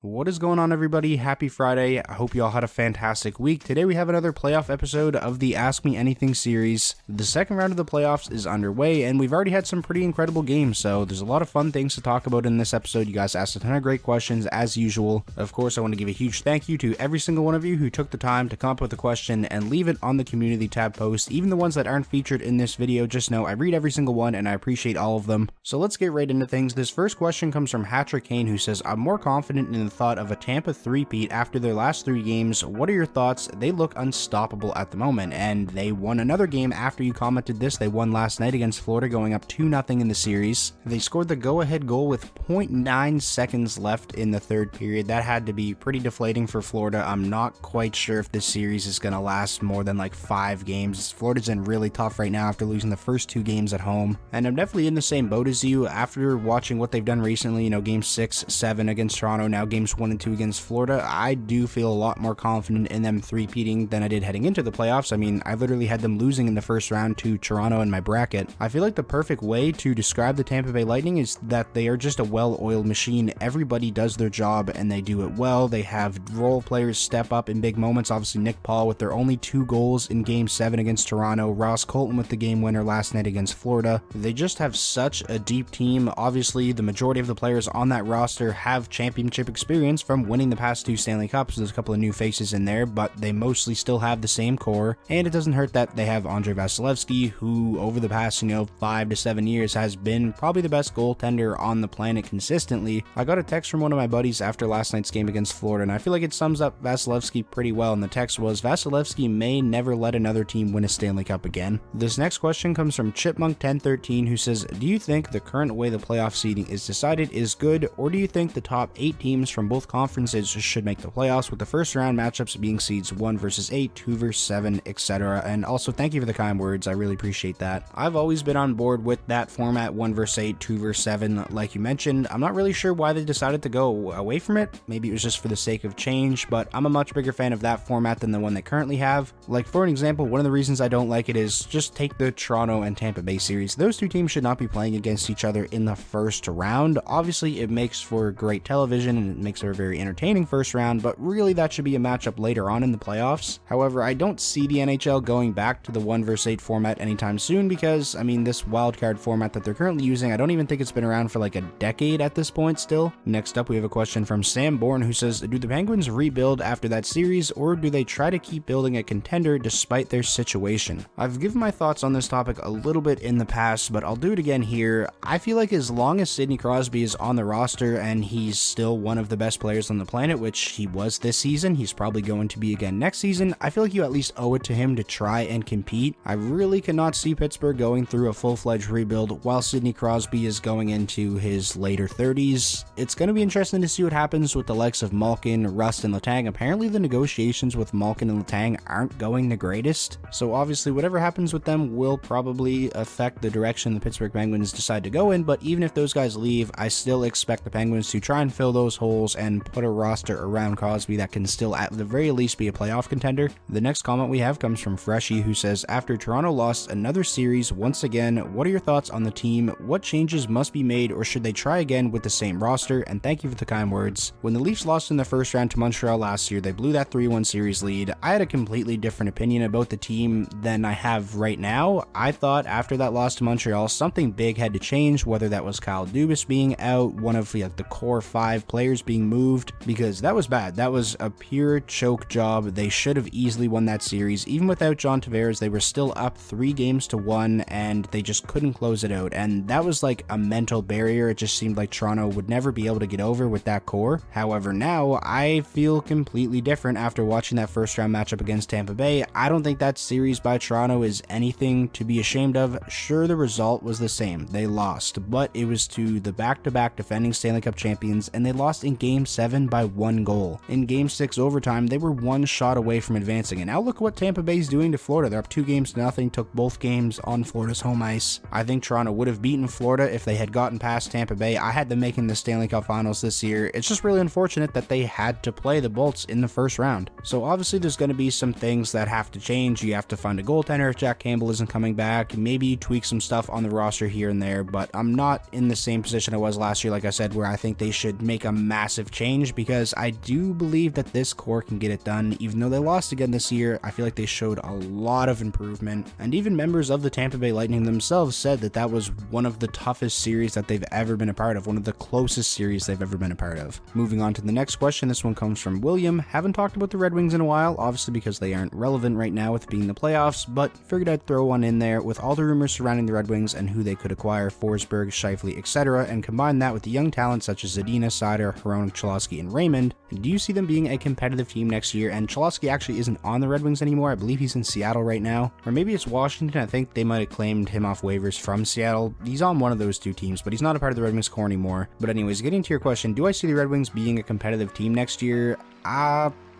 What is going on, everybody? Happy Friday. I hope you all had a fantastic week. Today we have another playoff episode of the Ask Me Anything series. The second round of the playoffs is underway, and we've already had some pretty incredible games, so there's a lot of fun things to talk about in this episode. You guys asked a ton of great questions, as usual. Of course, I want to give a huge thank you to every single one of you who took the time to come up with a question and leave it on the community tab post. Even the ones that aren't featured in this video, just know I read every single one, and I appreciate all of them. So let's get right into things. This first question comes from Hatcher Kane, who says, I'm more confident in the thought of a Tampa three-peat after their last 3 games. What are your thoughts? They look unstoppable at the moment, and they won another game after you commented this. They won last night against Florida, going up 2-0 in the series. They scored the go-ahead goal with 0.9 seconds left in the third period. That had to be pretty deflating for Florida. I'm not quite sure if this series is going to last more than like 5 games. Florida's in really tough right now after losing the first 2 games at home, and I'm definitely in the same boat as you after watching what they've done recently. Games 6, 7 against Toronto, now games 1 and 2 against Florida. I do feel a lot more confident in them three-peating than I did heading into the playoffs. I mean, I literally had them losing in the first round to Toronto in my bracket. I feel like the perfect way to describe the Tampa Bay Lightning is that they are just a well-oiled machine. Everybody does their job and they do it well. They have role players step up in big moments. Obviously, Nick Paul with their only 2 goals in game 7 against Toronto. Ross Colton with the game winner last night against Florida. They just have such a deep team. Obviously, the majority of the players on that roster have championship experience from winning the past 2 Stanley Cups. There's a couple of new faces in there, but they mostly still have the same core, and it doesn't hurt that they have Andrei Vasilevsky, who over the past 5 to 7 years has been probably the best goaltender on the planet consistently. I got a text from one of my buddies after last night's game against Florida, and I feel like it sums up Vasilevsky pretty well, and the text was, Vasilevsky may never let another team win a Stanley Cup again. This next question comes from Chipmunk1013, who says, do you think the current way the playoff seeding is decided is good, or do you think the top 8 teams from both conferences should make the playoffs, with the first round matchups being seeds 1 versus 8, 2 versus 7, etc. And also, thank you for the kind words. I really appreciate that. I've always been on board with that format, 1 versus 8, 2 versus 7, like you mentioned. I'm not really sure why they decided to go away from it. Maybe it was just for the sake of change, but I'm a much bigger fan of that format than the one they currently have. Like, for an example, one of the reasons I don't like it is just take the Toronto and Tampa Bay series. Those 2 teams should not be playing against each other in the first round. Obviously, it makes for great television and it makes for a very entertaining first round, but really that should be a matchup later on in the playoffs. However, I don't see the NHL going back to the 1 versus 8 format anytime soon because, I mean, this wildcard format that they're currently using, I don't even think it's been around for like a decade at this point still. Next up, we have a question from Sam Bourne, who says, do the Penguins rebuild after that series, or do they try to keep building a contender despite their situation? I've given my thoughts on this topic a little bit in the past, but I'll do it again here. I feel like as long as Sidney Crosby is on the roster and he's still one of the best players on the planet, which he was this season, he's probably going to be again next season, I feel like you at least owe it to him to try and compete. I really cannot see Pittsburgh going through a full-fledged rebuild while Sidney Crosby is going into his later 30s. It's going to be interesting to see what happens with the likes of Malkin, Rust, and Letang. Apparently the negotiations with Malkin and Letang aren't going the greatest, so obviously whatever happens with them will probably affect the direction the Pittsburgh Penguins decide to go in, but even if those guys leave, I still expect the Penguins to try and fill those holes and put a roster around Crosby that can still at the very least be a playoff contender. The next comment we have comes from Freshie, who says, after Toronto lost another series once again, what are your thoughts on the team? What changes must be made, or should they try again with the same roster? And thank you for the kind words. When the Leafs lost in the first round to Montreal last year, they blew that 3-1 series lead. I had a completely different opinion about the team than I have right now. I thought after that loss to Montreal, something big had to change, whether that was Kyle Dubas being out, one of the core 5 players being moved, because that was bad. That was a pure choke job. They should have easily won that series. Even without John Tavares, they were still up 3-1, and they just couldn't close it out. And that was like a mental barrier. It just seemed like Toronto would never be able to get over with that core. However, now I feel completely different after watching that first round matchup against Tampa Bay. I don't think that series by Toronto is anything to be ashamed of. Sure, the result was the same. They lost, but it was to the back-to-back defending Stanley Cup champions, and they lost in Game 7 by 1 goal. In Game 6 overtime, they were 1 shot away from advancing, and now look what Tampa Bay's doing to Florida. They're up 2-0, took both games on Florida's home ice. I think Toronto would have beaten Florida if they had gotten past Tampa Bay. I had them making the Stanley Cup Finals this year. It's just really unfortunate that they had to play the Bolts in the first round. So obviously there's going to be some things that have to change. You have to find a goaltender if Jack Campbell isn't coming back. Maybe tweak some stuff on the roster here and there, but I'm not in the same position I was last year, like I said, where I think they should make a massive massive change, because I do believe that this core can get it done. Even though they lost again this year, I feel like they showed a lot of improvement, and even members of the Tampa Bay Lightning themselves said that that was one of the toughest series that they've ever been a part of, one of the closest series they've ever been a part of. Moving on to the next question, this one comes from William. Haven't talked about the Red Wings in a while, obviously because they aren't relevant right now with being the playoffs, but figured I'd throw one in there with all the rumors surrounding the Red Wings and who they could acquire, Forsberg, Scheifele, etc., and combine that with the young talent such as Zadina, Seider, Hronek, Cholowski, and Raymond. Do you see them being a competitive team next year? And Cholowski actually isn't on the Red Wings anymore. I believe he's in Seattle right now, or maybe it's Washington. I think they might have claimed him off waivers from Seattle. He's on one of those two teams, but he's not a part of the Red Wings core anymore. But anyways, getting to your question, do I see the Red Wings being a competitive team next year?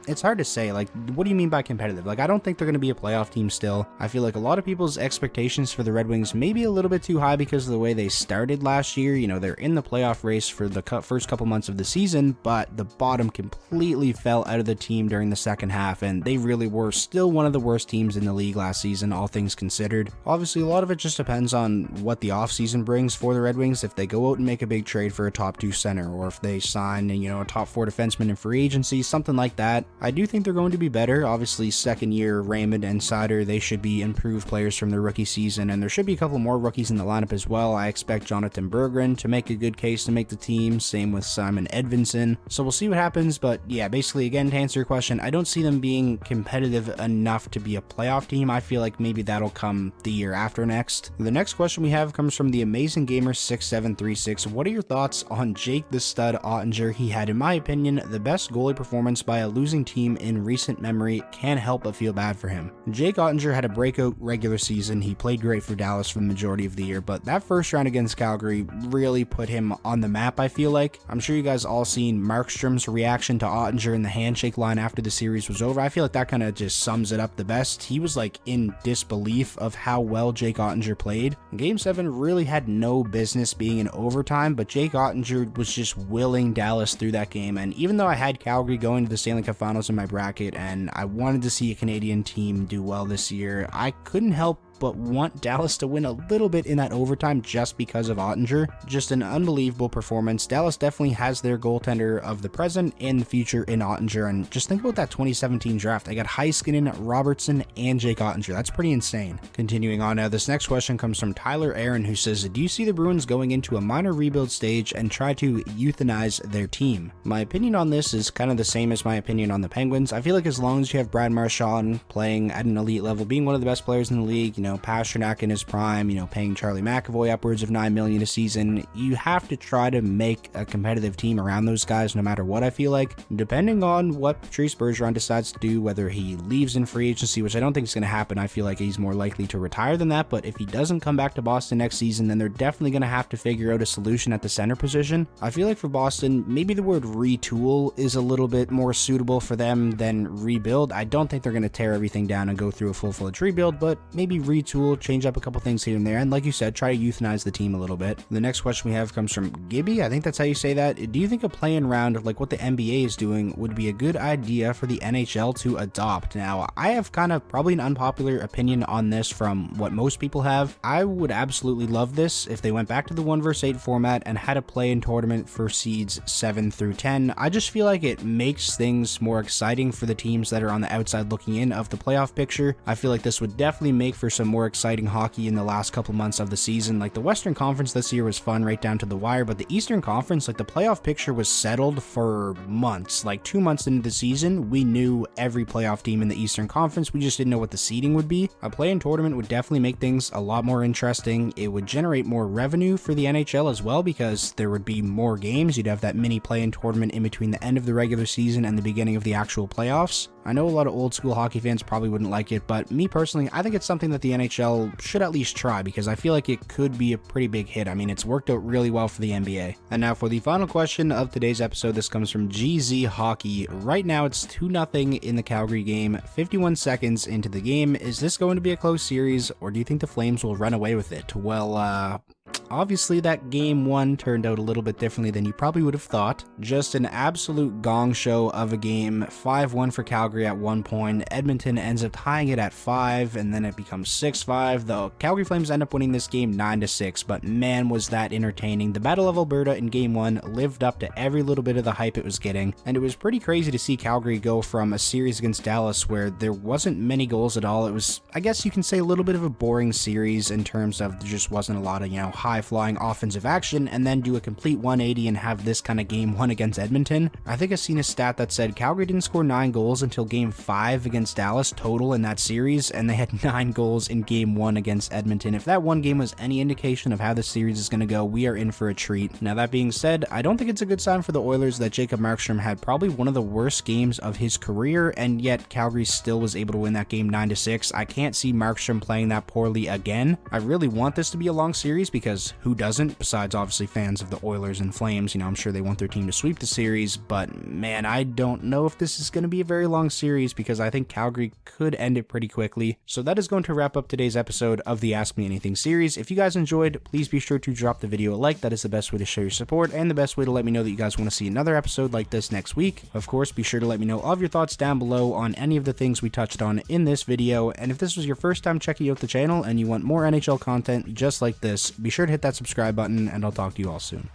It's hard to say. Like, what do you mean by competitive? Like, I don't think they're going to be a playoff team still. I feel like a lot of people's expectations for the Red Wings may be a little bit too high because of the way they started last year. You know, they're in the playoff race for the first couple months of the season, but the bottom completely fell out of the team during the second half, and they really were still one of the worst teams in the league last season, all things considered. Obviously, a lot of it just depends on what the offseason brings for the Red Wings. If they go out and make a big trade for a top 2 center, or if they sign, you know, a top 4 defenseman in free agency, something like that, I do think they're going to be better. Obviously, second year Raymond and Seider, they should be improved players from their rookie season, and there should be a couple more rookies in the lineup as well. I expect Jonathan Berggren to make a good case to make the team, same with Simon Edvinsson, so we'll see what happens. But yeah, basically, again, to answer your question, I don't see them being competitive enough to be a playoff team. I feel like maybe that'll come the year after next. The next question we have comes from the Amazing Gamer 6736. What are your thoughts on Jake the Stud Ottinger? He had, in my opinion, the best goalie performance by a losing team in recent memory. Can't help but feel bad for him. Jake Ottinger had a breakout regular season. He played great for Dallas for the majority of the year, but that first round against Calgary really put him on the map, I feel like. I'm sure you guys all seen Markstrom's reaction to Ottinger in the handshake line after the series was over. I feel like that kind of just sums it up the best. He was like in disbelief of how well Jake Ottinger played. Game 7 really had no business being in overtime, but Jake Ottinger was just willing Dallas through that game, and even though I had Calgary going to the Stanley Cup Finals in my bracket and I wanted to see a Canadian team do well this year, I couldn't help but want Dallas to win a little bit in that overtime just because of Ottinger. Just an unbelievable performance. Dallas definitely has their goaltender of the present and the future in Ottinger, and just think about that 2017 draft. They got Heiskanen, Robertson, and Jake Ottinger. That's pretty insane. Continuing on now, this next question comes from Tyler Aaron, who says, do you see the Bruins going into a minor rebuild stage and try to euthanize their team? My opinion on this is kind of the same as my opinion on the Penguins. I feel like as long as you have Brad Marchand playing at an elite level, being one of the best players in the league, you know, Pasternak in his prime, you know, paying Charlie McAvoy upwards of $9 million a season, you have to try to make a competitive team around those guys no matter what. I feel like, depending on what Patrice Bergeron decides to do, whether he leaves in free agency, which I don't think is going to happen. I feel like he's more likely to retire than that, but if he doesn't come back to Boston next season, then they're definitely going to have to figure out a solution at the center position. I feel like for Boston, maybe the word retool is a little bit more suitable for them than rebuild. I don't think they're going to tear everything down and go through a full-fledged rebuild, but maybe retool, change up a couple things here and there, and like you said, try to euthanize the team a little bit. The next question we have comes from Gibby. I think that's how you say that. Do you think a play-in round like what the NBA is doing would be a good idea for the NHL to adopt? Now, I have kind of probably an unpopular opinion on this from what most people have. I would absolutely love this if they went back to the 1 vs 8 format and had a play-in tournament for seeds 7 through 10. I just feel like it makes things more exciting for the teams that are on the outside looking in of the playoff picture. I feel like this would definitely make for some more exciting hockey in the last couple months of the season. Like, the Western Conference this year was fun right down to the wire, but the Eastern Conference, like, the playoff picture was settled for months. Like 2 months into the season, we knew every playoff team in the Eastern Conference. We just didn't know what the seeding would be. A play-in tournament would definitely make things a lot more interesting. It would generate more revenue for the NHL as well, because there would be more games. You'd have that mini play-in tournament in between the end of the regular season and the beginning of the actual playoffs. I know a lot of old school hockey fans probably wouldn't like it, but me personally, I think it's something that the NHL should at least try, because I feel like it could be a pretty big hit. I mean, it's worked out really well for the NBA. And now for the final question of today's episode, this comes from GZ Hockey. Right now it's 2-0 in the Calgary game, 51 seconds into the game. Is this going to be a close series, or do you think the Flames will run away with it? Well, obviously that game 1 turned out a little bit differently than you probably would have thought. Just an absolute gong show of a game. 5-1 for Calgary at one point. Edmonton ends up tying it at 5, and then it becomes 6-5. The Calgary Flames end up winning this game 9-6, but man, was that entertaining. The Battle of Alberta in game 1 lived up to every little bit of the hype it was getting, and it was pretty crazy to see Calgary go from a series against Dallas where there wasn't many goals at all. It was, I guess you can say, a little bit of a boring series in terms of there just wasn't a lot of, high-flying offensive action, and then do a complete 180 and have this kind of game 1 against Edmonton. I think I've seen a stat that said Calgary didn't score 9 goals until game 5 against Dallas total in that series, and they had 9 goals in game 1 against Edmonton. If that one game was any indication of how this series is going to go, we are in for a treat. Now, that being said, I don't think it's a good sign for the Oilers that Jacob Markstrom had probably one of the worst games of his career, and yet Calgary still was able to win that game 9-6. I can't see Markstrom playing that poorly again. I really want this to be a long series because who doesn't, besides obviously fans of the Oilers and Flames. I'm sure they want their team to sweep the series, but man, I don't know if this is going to be a very long series because I think Calgary could end it pretty quickly. So that is going to wrap up today's episode of the Ask Me Anything series. If you guys enjoyed, please be sure to drop the video a like. That is the best way to show your support and the best way to let me know that you guys want to see another episode like this next week. Of course, be sure to let me know all of your thoughts down below on any of the things we touched on in this video. And if this was your first time checking out the channel and you want more NHL content just like this, be sure to hit that subscribe button, and I'll talk to you all soon.